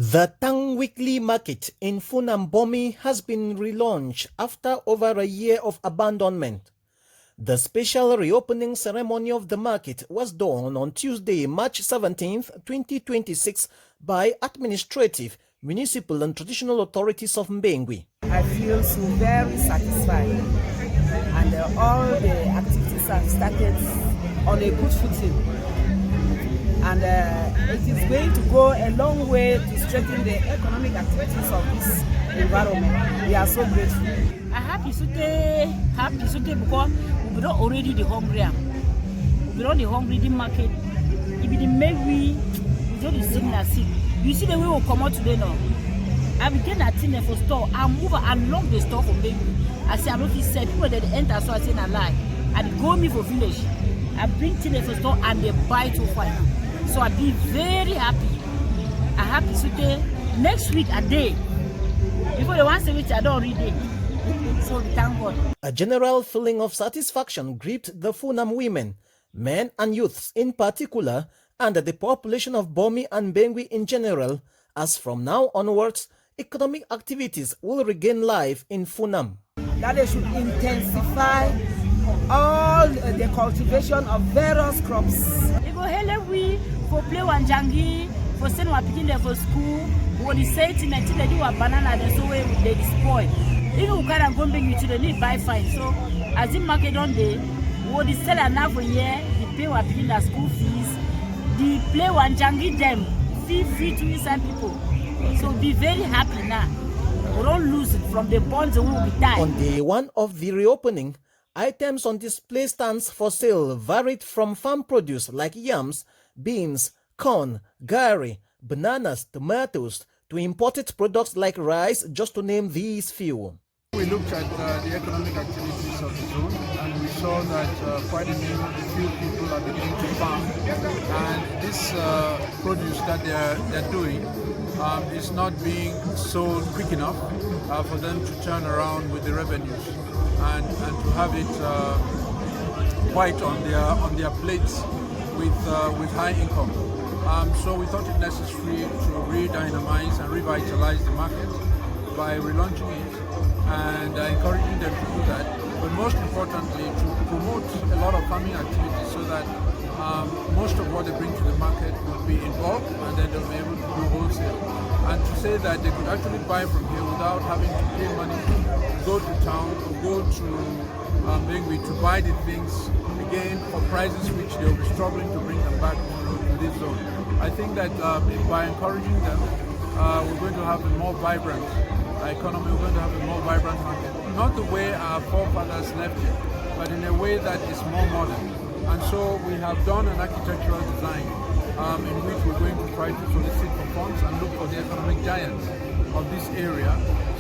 The Tang weekly market in Funam has been relaunched after over a year of abandonment. The special reopening ceremony of the market was done on Tuesday, March 17, 2026 by administrative, municipal and traditional authorities of Mbengwi. I feel so very satisfied, and all the activities have started on a good footing. And it is going to go a long way to strengthen the economic activities of this environment. We are so grateful. I'm happy today because we don't already the hungry. We don't the hungry the market. If the Mbengwi, we don't the signal seat. You see the way we come out today now. I begin at thing for store. I move along the store for Mbengwi. I say I don't see people that enter, so I say I lie. I go me for village. I bring things for store and they buy to find. So I'll be very happy. I'm happy today. Next week a day. Before the one which I don't read it. So we thank God. A general feeling of satisfaction gripped the Funam women, men and youths in particular, and the population of Bomi and Mbengwi in general, as from now onwards, economic activities will regain life in Funam. That they should intensify all the cultivation of various crops. We for play one jangi, for send one picking there for school, what they say to me, they do a banana, and so they spoil. Even we can't go Mbengwi to the need buy fine. So as in market on day, what they sell enough for year, they pay one picking their school fees, they play one jangi them, feel free to inside people. So be very happy now. We don't lose it from the bonds who will be tied. On day one of the reopening, items on display stands for sale varied from farm produce like yams, beans, corn, gari, bananas, tomatoes, to imported products like rice, just to name these few. We looked at the economic activities of the zone, and we saw that quite a few people are beginning to farm, and this produce that they're doing is not being sold quick enough for them to turn around with the revenues and to have it quite on their plates with high income. So we thought it necessary to re-dynamize and revitalize the market by relaunching it and encouraging them to do that, but most importantly to promote a lot of farming activities so that most of what they bring to the market will be in bulk, and then they'll be able to do wholesale. And to say that they could actually buy from here without having to pay money, go to town or go to Mbengwi to buy the things again for prices which they'll be struggling to bring them back to this zone. I think that by encouraging them, we're going to have a more vibrant economy, we're going to have a more vibrant market. Not the way our forefathers left it, but in a way that is more modern. And so we have done an architectural design in which we're going to try to solicit for funds and look for the economic giants of this area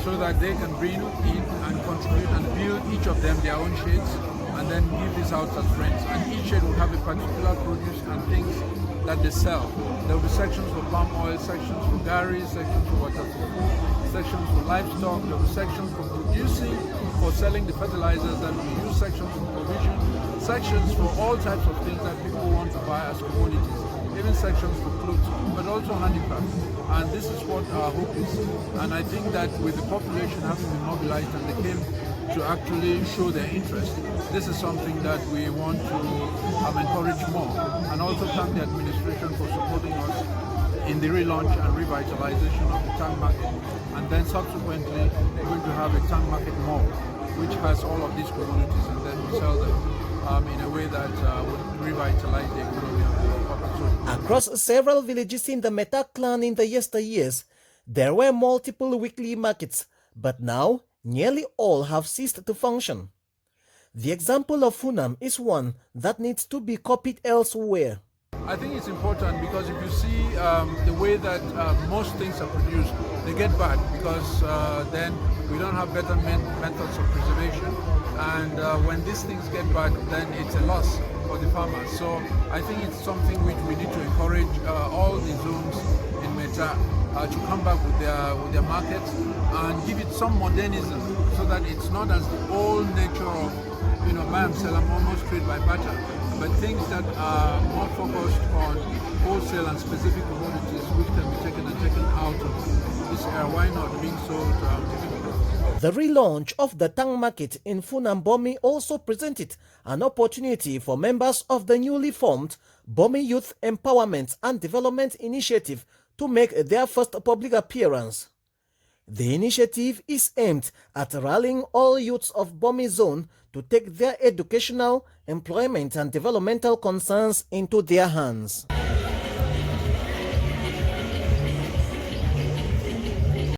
so that they can bring in and contribute and build each of them their own shades and then give this out as rents. And each shade will have a particular produce and things that they sell. There will be sections for palm oil, sections for gari, sections for water for food, sections for livestock, there will be sections for producing, for selling the fertilizers that we use, sections for provision, sections for all types of things that people want to buy as commodities, even sections for clothes, but also handicrafts. And this is what our hope is. And I think that with the population having been mobilized and they came to actually show their interest, this is something that we want to encourage more. And also thank the administration for supporting us in the relaunch and revitalization of the Tang market. And then subsequently, we're going to have a Tang market mall, which has all of these commodities, and then we sell them in a way that would revitalize the economy of the population. Across several villages in the Meta clan in the yesteryears, there were multiple weekly markets, but now nearly all have ceased to function. The example of Funam is one that needs to be copied elsewhere. I think it's important because if you see the way that most things are produced, they get bad because then we don't have better methods of preservation, and when these things get bad, then it's a loss for the farmers. So I think it's something which we need to encourage all the zones in Meta to come back with their markets and give it some modernism so that it's not as the old nature of buy and sell and almost trade by barter, but things that are more focused on wholesale and specific commodities which can be taken out of why not, being sold to our people. The relaunch of the Tang market in Funam Bomi also presented an opportunity for members of the newly formed Bomi Youth Empowerment and Development Initiative to make their first public appearance. The initiative is aimed at rallying all youths of Bomi Zone to take their educational, employment and developmental concerns into their hands.